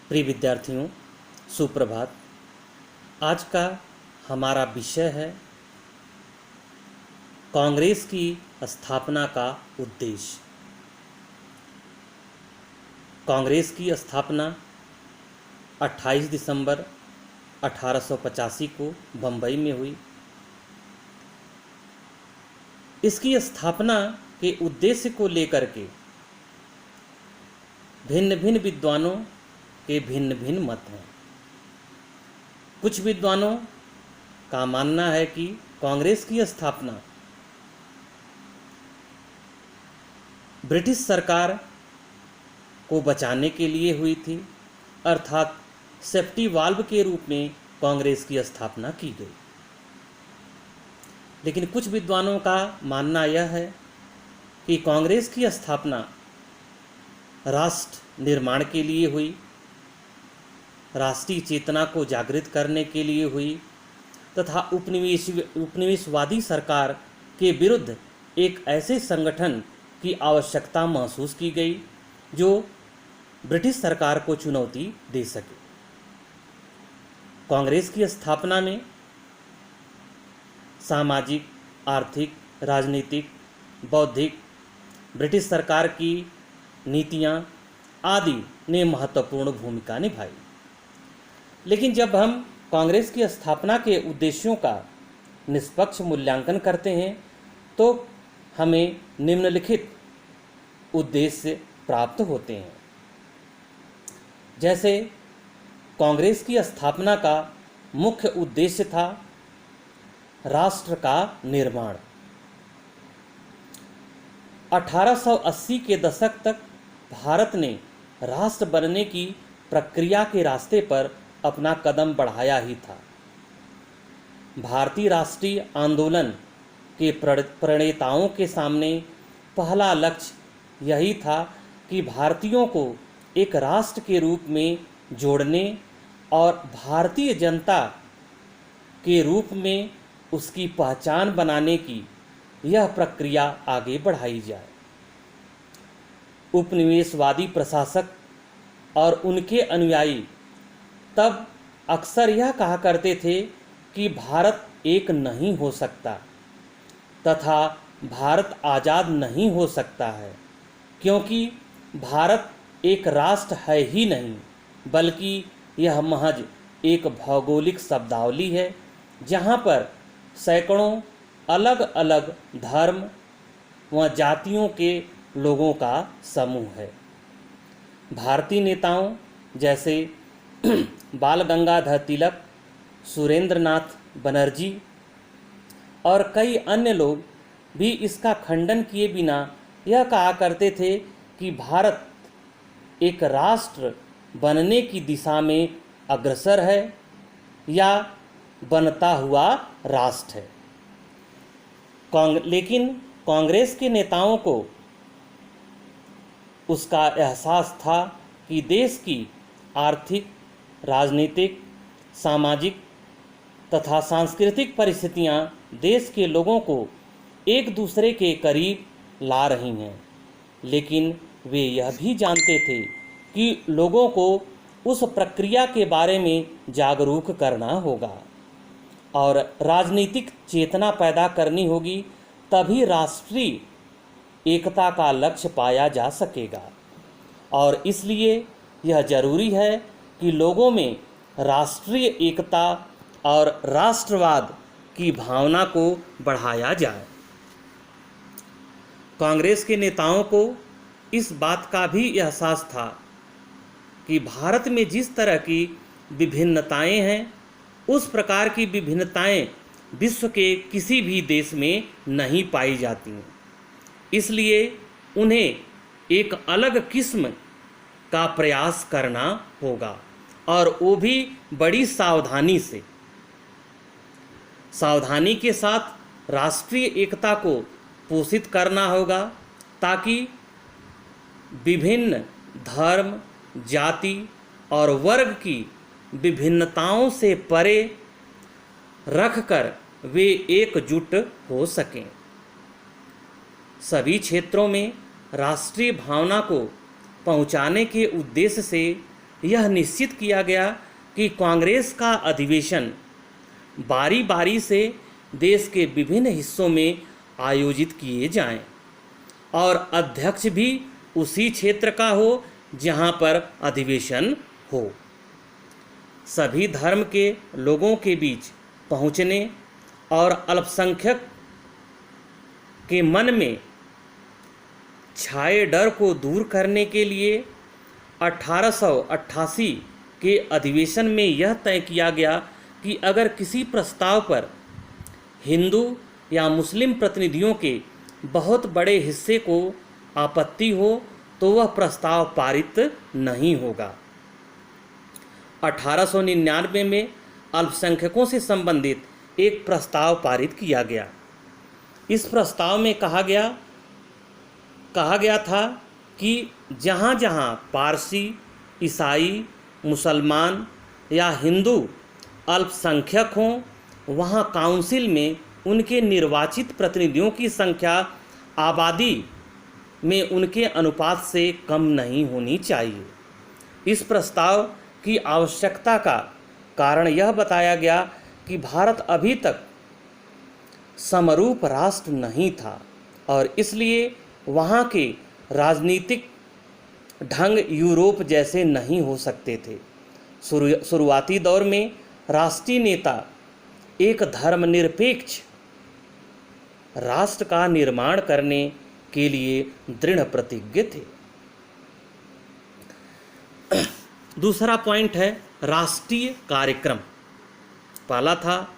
प्रिय विद्यार्थियों, सुप्रभात। आज का हमारा विषय है कांग्रेस की स्थापना का उद्देश्य। कांग्रेस की स्थापना 28 दिसंबर 1885 को बम्बई में हुई। इसकी स्थापना के उद्देश्य को लेकर के भिन्न भिन्न विद्वानों के भिन्न भिन्न मत हैं। कुछ विद्वानों का मानना है कि कांग्रेस की स्थापना ब्रिटिश सरकार को बचाने के लिए हुई थी, अर्थात सेफ्टी वाल्व के रूप में कांग्रेस की स्थापना की गई। लेकिन कुछ विद्वानों का मानना यह है कि कांग्रेस की स्थापना राष्ट्र निर्माण के लिए हुई, राष्ट्रीय चेतना को जागृत करने के लिए हुई तथा उपनिवेशवादी सरकार के विरुद्ध एक ऐसे संगठन की आवश्यकता महसूस की गई जो ब्रिटिश सरकार को चुनौती दे सके। कांग्रेस की स्थापना में सामाजिक, आर्थिक, राजनीतिक, बौद्धिक, ब्रिटिश सरकार की नीतियां आदि ने महत्वपूर्ण भूमिका निभाई। लेकिन जब हम कांग्रेस की स्थापना के उद्देश्यों का निष्पक्ष मूल्यांकन करते हैं तो हमें निम्नलिखित उद्देश्य प्राप्त होते हैं। जैसे कांग्रेस की स्थापना का मुख्य उद्देश्य था राष्ट्र का निर्माण। 1880 के दशक तक भारत ने राष्ट्र बनने की प्रक्रिया के रास्ते पर अपना कदम बढ़ाया ही था। भारतीय राष्ट्रीय आंदोलन के प्रणेताओं के सामने पहला लक्ष्य यही था कि भारतीयों को एक राष्ट्र के रूप में जोड़ने और भारतीय जनता के रूप में उसकी पहचान बनाने की यह प्रक्रिया आगे बढ़ाई जाए। उपनिवेशवादी प्रशासक और उनके अनुयायी तब अक्सर यह कहा करते थे कि भारत एक नहीं हो सकता तथा भारत आज़ाद नहीं हो सकता है, क्योंकि भारत एक राष्ट्र है ही नहीं, बल्कि यह महज एक भौगोलिक शब्दावली है जहाँ पर सैकड़ों अलग अलग धर्म व जातियों के लोगों का समूह है। भारतीय नेताओं जैसे बाल गंगाधर तिलक, सुरेंद्र नाथ बनर्जी और कई अन्य लोग भी इसका खंडन किए बिना यह कहा करते थे कि भारत एक राष्ट्र बनने की दिशा में अग्रसर है या बनता हुआ राष्ट्र है। लेकिन कांग्रेस के नेताओं को उसका एहसास था कि देश की आर्थिक, राजनीतिक, सामाजिक तथा सांस्कृतिक परिस्थितियां देश के लोगों को एक दूसरे के करीब ला रही हैं, लेकिन वे यह भी जानते थे कि लोगों को उस प्रक्रिया के बारे में जागरूक करना होगा और राजनीतिक चेतना पैदा करनी होगी, तभी राष्ट्रीय एकता का लक्ष्य पाया जा सकेगा। और इसलिए यह जरूरी है कि लोगों में राष्ट्रीय एकता और राष्ट्रवाद की भावना को बढ़ाया जाए। कांग्रेस के नेताओं को इस बात का भी एहसास था कि भारत में जिस तरह की विभिन्नताएं हैं, उस प्रकार की विभिन्नताएं विश्व के किसी भी देश में नहीं पाई जाती। इसलिए उन्हें एक अलग किस्म का प्रयास करना होगा और वो भी बड़ी सावधानी के साथ राष्ट्रीय एकता को पोषित करना होगा, ताकि विभिन्न धर्म, जाति और वर्ग की विभिन्नताओं से परे रखकर वे एकजुट हो सकें। सभी क्षेत्रों में राष्ट्रीय भावना को पहुंचाने के उद्देश्य से यह निश्चित किया गया कि कांग्रेस का अधिवेशन बारी बारी से देश के विभिन्न हिस्सों में आयोजित किए जाएं और अध्यक्ष भी उसी क्षेत्र का हो जहां पर अधिवेशन हो। सभी धर्म के लोगों के बीच पहुंचने और अल्पसंख्यक के मन में छाए डर को दूर करने के लिए 1888 के अधिवेशन में यह तय किया गया कि अगर किसी प्रस्ताव पर हिंदू या मुस्लिम प्रतिनिधियों के बहुत बड़े हिस्से को आपत्ति हो तो वह प्रस्ताव पारित नहीं होगा। 1899 में अल्पसंख्यकों से संबंधित एक प्रस्ताव पारित किया गया। इस प्रस्ताव में कहा गया था कि जहाँ जहाँ पारसी, ईसाई, मुसलमान या हिंदू अल्पसंख्यक हों, वहाँ काउंसिल में उनके निर्वाचित प्रतिनिधियों की संख्या आबादी में उनके अनुपात से कम नहीं होनी चाहिए। इस प्रस्ताव की आवश्यकता का कारण यह बताया गया कि भारत अभी तक समरूप राष्ट्र नहीं था और इसलिए वहाँ के राजनीतिक ढंग यूरोप जैसे नहीं हो सकते थे। शुरुआती दौर में राष्ट्रीय नेता एक धर्मनिरपेक्ष राष्ट्र का निर्माण करने के लिए दृढ़ प्रतिज्ञ थे। दूसरा पॉइंट है राष्ट्रीय कार्यक्रम। पहला था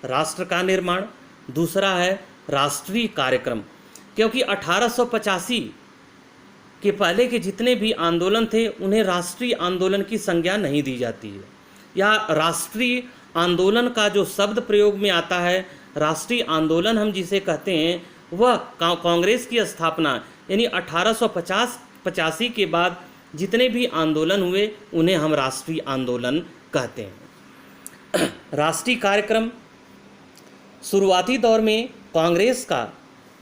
राष्ट्र का निर्माण, दूसरा है राष्ट्रीय कार्यक्रम। क्योंकि 1885 के पहले के जितने भी आंदोलन थे उन्हें राष्ट्रीय आंदोलन की संज्ञा नहीं दी जाती है, या राष्ट्रीय आंदोलन का जो शब्द प्रयोग में आता है, राष्ट्रीय आंदोलन हम जिसे कहते हैं, वह कांग्रेस की स्थापना यानी 1885 के बाद जितने भी आंदोलन हुए उन्हें हम राष्ट्रीय आंदोलन कहते हैं। राष्ट्रीय कार्यक्रम शुरुआती दौर में कांग्रेस का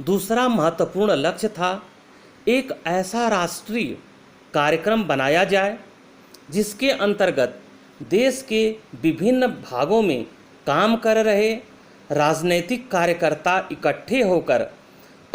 दूसरा महत्वपूर्ण लक्ष्य था। एक ऐसा राष्ट्रीय कार्यक्रम बनाया जाए जिसके अंतर्गत देश के विभिन्न भागों में काम कर रहे राजनैतिक कार्यकर्ता इकट्ठे होकर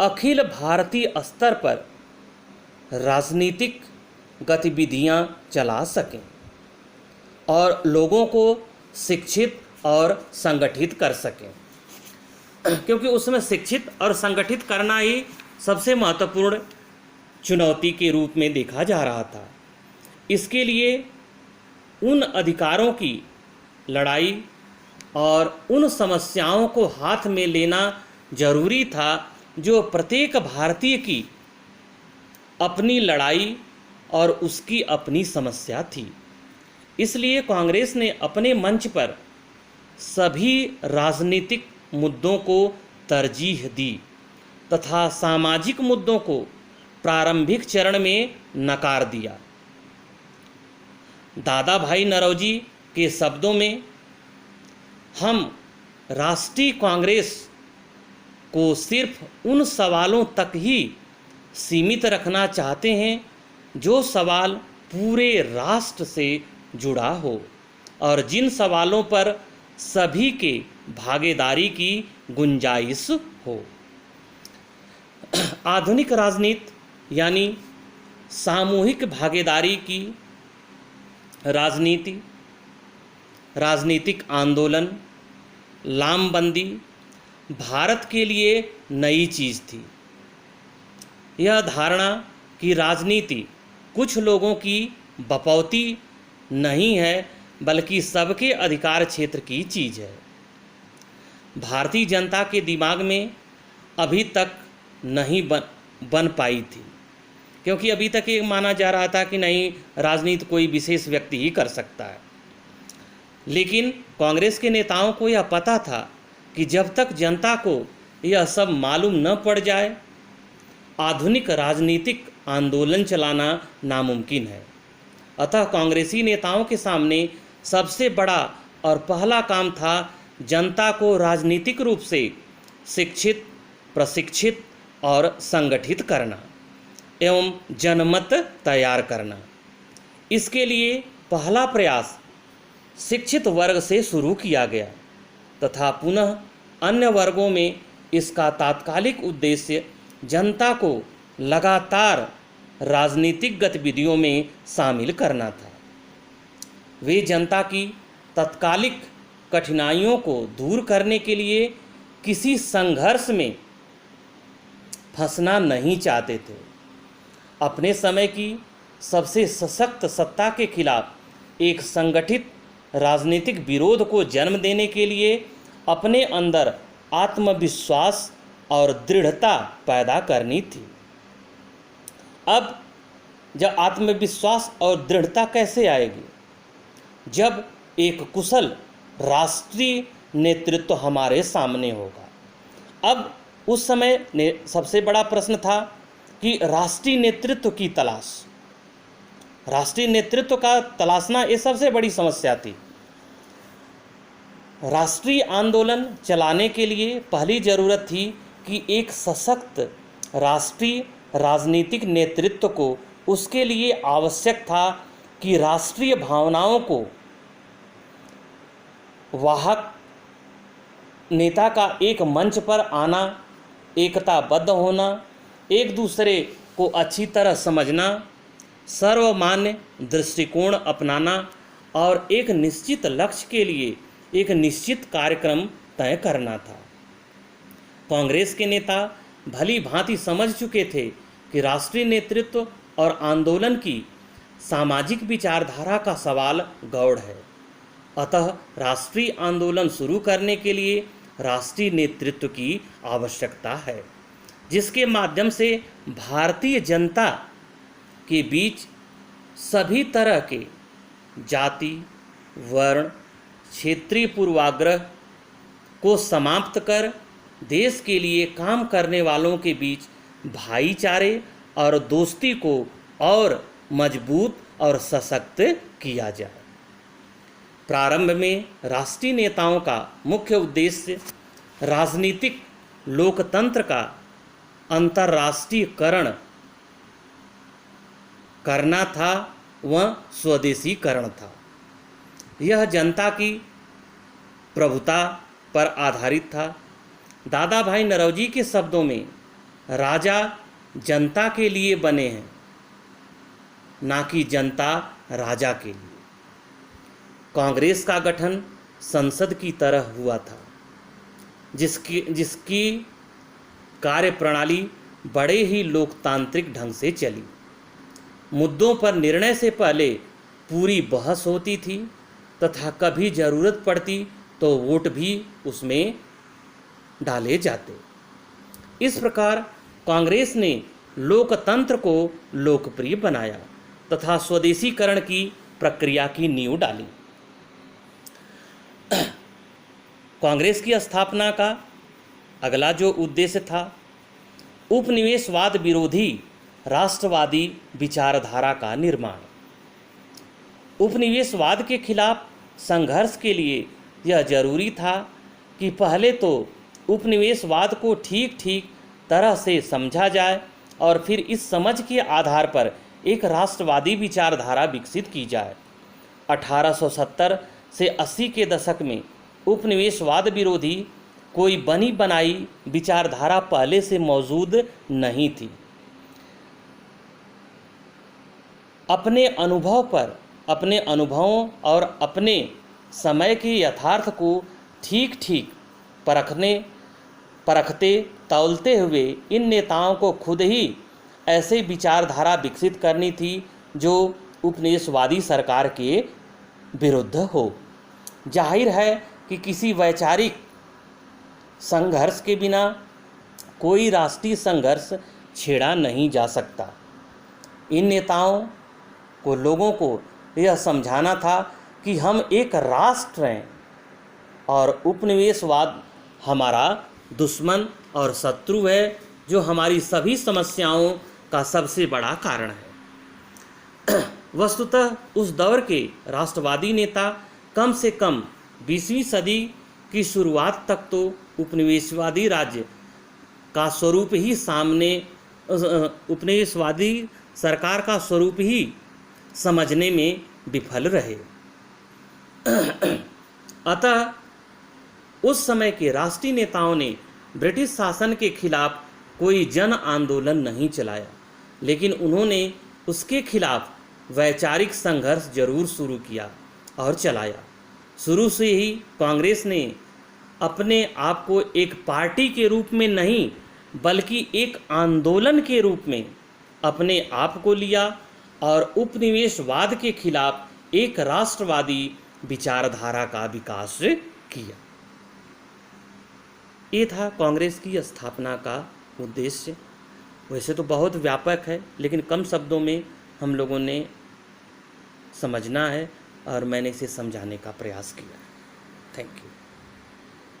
अखिल भारतीय स्तर पर राजनीतिक गतिविधियां चला सकें और लोगों को शिक्षित और संगठित कर सकें, क्योंकि उसमें शिक्षित और संगठित करना ही सबसे महत्वपूर्ण चुनौती के रूप में देखा जा रहा था। इसके लिए उन अधिकारों की लड़ाई और उन समस्याओं को हाथ में लेना जरूरी था जो प्रत्येक भारतीय की अपनी लड़ाई और उसकी अपनी समस्या थी। इसलिए कांग्रेस ने अपने मंच पर सभी राजनीतिक मुद्दों को तरजीह दी तथा सामाजिक मुद्दों को प्रारंभिक चरण में नकार दिया। दादा भाई नौरोजी के शब्दों में, हम राष्ट्रीय कांग्रेस को सिर्फ उन सवालों तक ही सीमित रखना चाहते हैं जो सवाल पूरे राष्ट्र से जुड़ा हो और जिन सवालों पर सभी के भागीदारी की गुंजाइश हो। आधुनिक राजनीति यानी सामूहिक भागीदारी की राजनीति, राजनीतिक आंदोलन, लामबंदी भारत के लिए नई चीज़ थी। यह धारणा कि राजनीति कुछ लोगों की बपौती नहीं है बल्कि सबके अधिकार क्षेत्र की चीज़ है, भारतीय जनता के दिमाग में अभी तक नहीं बन पाई थी, क्योंकि अभी तक ये माना जा रहा था कि नहीं, राजनीति कोई विशेष व्यक्ति ही कर सकता है। लेकिन कांग्रेस के नेताओं को यह पता था कि जब तक जनता को यह सब मालूम न पड़ जाए, आधुनिक राजनीतिक आंदोलन चलाना नामुमकिन है। अतः कांग्रेसी नेताओं के सामने सबसे बड़ा और पहला काम था जनता को राजनीतिक रूप से शिक्षित, प्रशिक्षित और संगठित करना एवं जनमत तैयार करना। इसके लिए पहला प्रयास शिक्षित वर्ग से शुरू किया गया तथा पुनः अन्य वर्गों में इसका तात्कालिक उद्देश्य जनता को लगातार राजनीतिक गतिविधियों में शामिल करना था। वे जनता की तत्कालिक कठिनाइयों को दूर करने के लिए किसी संघर्ष में फंसना नहीं चाहते थे। अपने समय की सबसे सशक्त सत्ता के खिलाफ एक संगठित राजनीतिक विरोध को जन्म देने के लिए अपने अंदर आत्मविश्वास और दृढ़ता पैदा करनी थी। अब जब आत्मविश्वास और दृढ़ता कैसे आएगी? जब एक कुशल राष्ट्रीय नेतृत्व हमारे सामने होगा। अब उस समय सबसे बड़ा प्रश्न था कि राष्ट्रीय नेतृत्व की तलाश, राष्ट्रीय नेतृत्व का तलाशना ये सबसे बड़ी समस्या थी। राष्ट्रीय आंदोलन चलाने के लिए पहली ज़रूरत थी कि एक सशक्त राष्ट्रीय राजनीतिक नेतृत्व को, उसके लिए आवश्यक था कि राष्ट्रीय भावनाओं को वाहक नेता का एक मंच पर आना, एकताबद्ध होना, एक दूसरे को अच्छी तरह समझना, सर्वमान्य दृष्टिकोण अपनाना और एक निश्चित लक्ष्य के लिए एक निश्चित कार्यक्रम तय करना था। कांग्रेस के नेता भली भांति समझ चुके थे कि राष्ट्रीय नेतृत्व और आंदोलन की सामाजिक विचारधारा का सवाल गौड़ है। अतः राष्ट्रीय आंदोलन शुरू करने के लिए राष्ट्रीय नेतृत्व की आवश्यकता है, जिसके माध्यम से भारतीय जनता के बीच सभी तरह के जाति, वर्ण, क्षेत्रीय पूर्वाग्रह को समाप्त कर देश के लिए काम करने वालों के बीच भाईचारे और दोस्ती को और मजबूत और सशक्त किया जाए। प्रारंभ में राष्ट्रीय नेताओं का मुख्य उद्देश्य राजनीतिक लोकतंत्र का अंतर्राष्ट्रीयकरण करना था, वह स्वदेशीकरण था। यह जनता की प्रभुता पर आधारित था। दादा भाई नौरोजी के शब्दों में, राजा जनता के लिए बने हैं, ना कि जनता राजा के लिए। कांग्रेस का गठन संसद की तरह हुआ था, जिसकी कार्यप्रणाली बड़े ही लोकतांत्रिक ढंग से चली। मुद्दों पर निर्णय से पहले पूरी बहस होती थी तथा कभी ज़रूरत पड़ती तो वोट भी उसमें डाले जाते। इस प्रकार कांग्रेस ने लोकतंत्र को लोकप्रिय बनाया तथा स्वदेशीकरण की प्रक्रिया की नींव डाली। कांग्रेस की स्थापना का अगला जो उद्देश्य था, उपनिवेशवाद विरोधी राष्ट्रवादी विचारधारा का निर्माण। उपनिवेशवाद के खिलाफ संघर्ष के लिए यह जरूरी था कि पहले तो उपनिवेशवाद को ठीक ठीक तरह से समझा जाए और फिर इस समझ के आधार पर एक राष्ट्रवादी विचारधारा विकसित की जाए। 1870 से 80 के दशक में उपनिवेशवाद विरोधी कोई बनी बनाई विचारधारा पहले से मौजूद नहीं थी। अपने अनुभवों और अपने समय के यथार्थ को ठीक ठीक परखते तौलते हुए इन नेताओं को खुद ही ऐसे विचारधारा विकसित करनी थी जो उपनिवेशवादी सरकार के विरुद्ध हो। जाहिर है कि किसी वैचारिक संघर्ष के बिना कोई राष्ट्रीय संघर्ष छेड़ा नहीं जा सकता। इन नेताओं को लोगों को यह समझाना था कि हम एक राष्ट्र हैं और उपनिवेशवाद हमारा दुश्मन और शत्रु है, जो हमारी सभी समस्याओं का सबसे बड़ा कारण है। वस्तुतः उस दौर के राष्ट्रवादी नेता कम से कम 20वीं सदी की शुरुआत तक तो उपनिवेशवादी राज्य का स्वरूप ही उपनिवेशवादी सरकार का स्वरूप ही समझने में विफल रहे। अतः उस समय के राष्ट्रीय नेताओं ने ब्रिटिश शासन के खिलाफ कोई जन आंदोलन नहीं चलाया, लेकिन उन्होंने उसके खिलाफ वैचारिक संघर्ष जरूर शुरू किया और चलाया। शुरू से ही कांग्रेस ने अपने आप को एक पार्टी के रूप में नहीं बल्कि एक आंदोलन के रूप में अपने आप को लिया और उपनिवेशवाद के खिलाफ एक राष्ट्रवादी विचारधारा का विकास किया। ये था कांग्रेस की स्थापना का उद्देश्य। वैसे तो बहुत व्यापक है, लेकिन कम शब्दों में हम लोगों ने समझना है और मैंने इसे समझाने का प्रयास किया। Thank you.